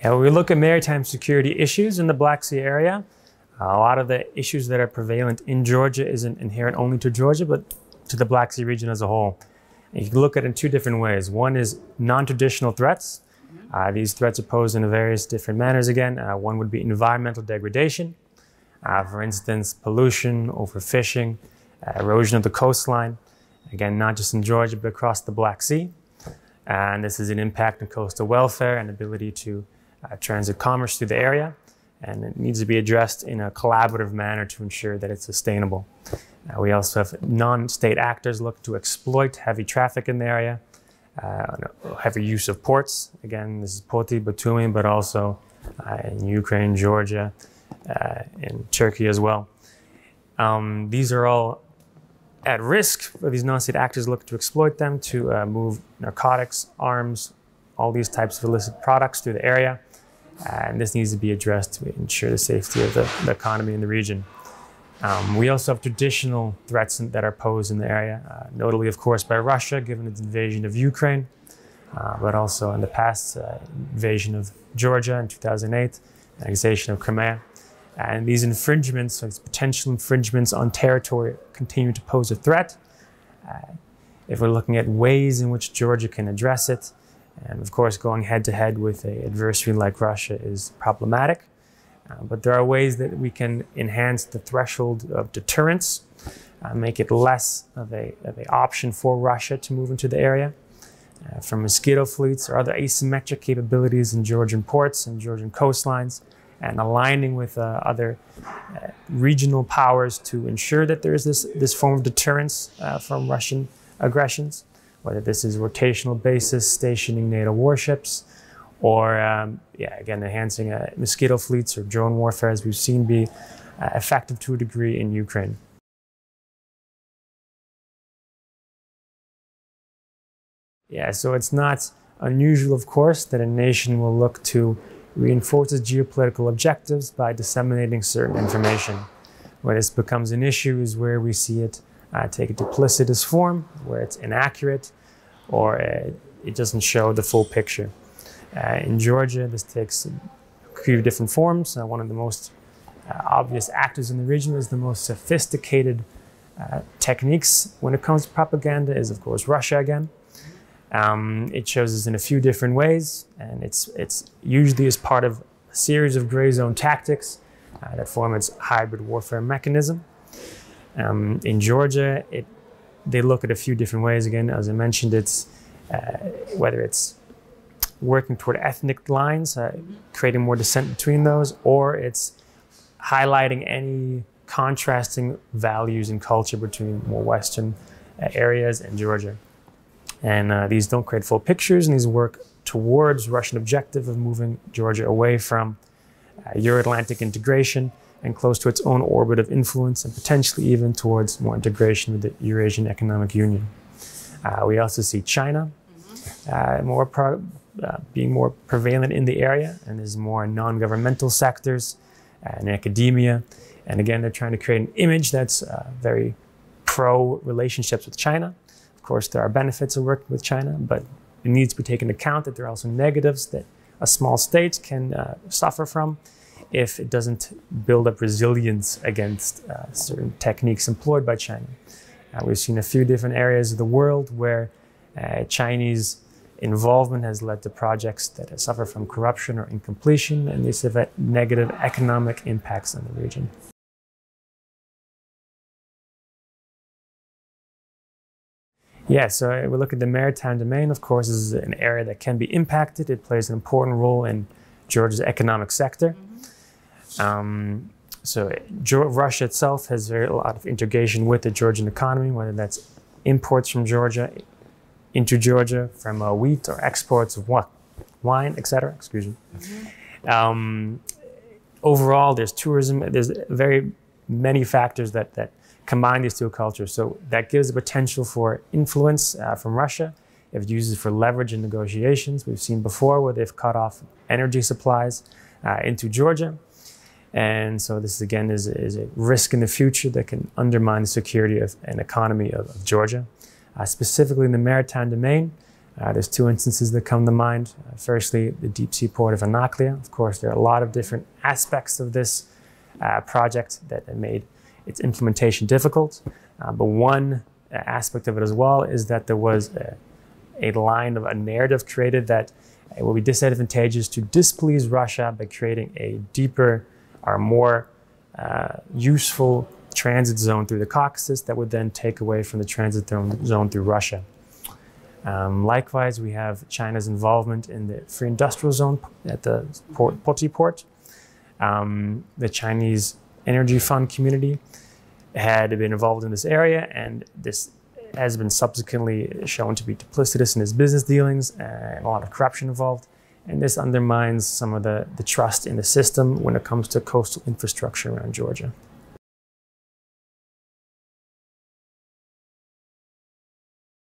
Yeah, when we look at maritime security issues in the Black Sea area, a lot of the issues that are prevalent in Georgia isn't inherent only to Georgia, but to the Black Sea region as a whole. And you can look at it in two different ways. One is non-traditional threats. These threats are posed in various different manners again. One would be environmental degradation. For instance, pollution, overfishing, erosion of the coastline. Again, not just in Georgia, but across the Black Sea. And this is an impact on coastal welfare and ability to transit commerce through the area. And it needs to be addressed in a collaborative manner to ensure that it's sustainable. We also have non-state actors looking to exploit heavy traffic in the area, heavy use of ports. Again, this is Poti, Batumi, but also in Ukraine, Georgia, in Turkey as well. These are all at risk for these non-state actors looking to exploit them to move narcotics, arms, all these types of illicit products through the area. And this needs to be addressed to ensure the safety of the economy in the region. We also have traditional threats that are posed in the area, notably, of course, by Russia, given its invasion of Ukraine, but also in the past, invasion of Georgia in 2008, annexation of Crimea. And these infringements, these potential infringements on territory, continue to pose a threat. If we're looking at ways in which Georgia can address it, and of course, going head-to-head with an adversary like Russia is problematic. But there are ways that we can enhance the threshold of deterrence, make it less of an option for Russia to move into the area. From mosquito fleets or other asymmetric capabilities in Georgian ports and Georgian coastlines, and aligning with other regional powers to ensure that there is this form of deterrence from Russian aggressions, whether this is rotational bases, stationing NATO warships, or again, enhancing mosquito fleets or drone warfare, as we've seen be effective to a degree in Ukraine. Yeah, so it's not unusual, of course, that a nation will look to reinforce its geopolitical objectives by disseminating certain information. Where this becomes an issue is where we see it take a duplicitous form, where it's inaccurate, or it doesn't show the full picture. In Georgia, this takes a few different forms. One of the most obvious actors in the region is the most sophisticated techniques when it comes to propaganda is, of course, Russia again. It shows us in a few different ways, and it's usually as part of a series of gray zone tactics that form its hybrid warfare mechanism. In Georgia, they look at a few different ways. Again, as I mentioned, it's whether it's working toward ethnic lines, creating more dissent between those, or it's highlighting any contrasting values and culture between more Western areas and Georgia. And these don't create full pictures, and these work towards Russian objective of moving Georgia away from Euro-Atlantic integration and close to its own orbit of influence, and potentially even towards more integration with the Eurasian Economic Union. We also see China being more prevalent in the area, and there's more non-governmental sectors and academia. And again, they're trying to create an image that's very pro-relationships with China. Of course, there are benefits of working with China, but it needs to be taken into account that there are also negatives that a small state can suffer from if it doesn't build up resilience against certain techniques employed by China. We've seen a few different areas of the world where Chinese involvement has led to projects that suffer from corruption or incompletion, and these have had negative economic impacts on the region. Yeah, so we look at the maritime domain, of course, is an area that can be impacted. It plays an important role in Georgia's economic sector. So Russia itself has a lot of integration with the Georgian economy, whether that's imports from Georgia into Georgia from wheat, or exports of wine, etc. Excuse me. Overall, there's tourism. There's very many factors that combine these two cultures. So that gives the potential for influence from Russia if it uses for leverage in negotiations. We've seen before where they've cut off energy supplies into Georgia. And so this, again, is a risk in the future that can undermine the security of an economy of Georgia. Specifically in the maritime domain, There's two instances that come to mind. Firstly, the deep sea port of Aqlo. Of course, there are a lot of different aspects of this project that made its implementation difficult. But one aspect of it as well is that there was a line of a narrative created that it will be disadvantageous to displease Russia by creating a deeper or more useful transit zone through the Caucasus that would then take away from the transit zone through Russia. Likewise, we have China's involvement in the free industrial zone at the Poti port. The Chinese Energy Fund community had been involved in this area, and this has been subsequently shown to be duplicitous in its business dealings and a lot of corruption involved. And this undermines some of the trust in the system when it comes to coastal infrastructure around Georgia.